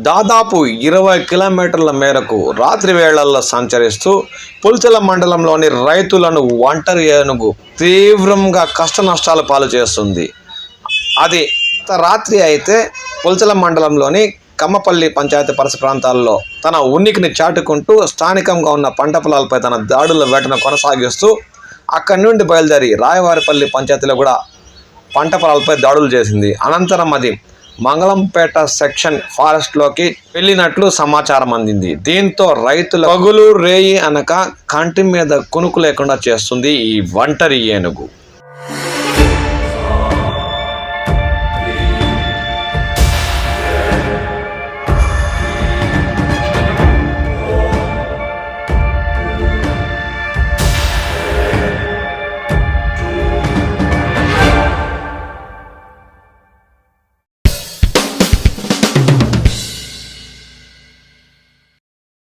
దాదాపు 20 కిలోమీటర్ల మేరకు రాత్రి వేళల్లో సంచరిస్తూ పుల్చల మండలంలోని రైతులను ఒంటరి ఏనుగు తీవ్రంగా కష్ట నష్టాల పాలు చేస్తుంది. అది రాత్రి అయితే పుల్చల మండలంలోని కమ్మపల్లి పంచాయతీ పరిసర ప్రాంతాల్లో తన ఉనికిని చాటుకుంటూ స్థానికంగా ఉన్న పంట పొలాలపై తన దాడుల వేటను కొనసాగిస్తూ అక్కడి నుండి బయలుదేరి రాయవారిపల్లి పంచాయతీలో కూడా పంట పొలాలపై దాడులు చేసింది. అనంతరం అది మంగళంపేట సెక్షన్ ఫారెస్ట్లోకి వెళ్ళినట్లు సమాచారం అందింది. దీంతో రైతుల పగులు రేయి అనక కంటి మీద కునుకు లేకుండా చేస్తుంది ఈ ఒంటరి ఏనుగు.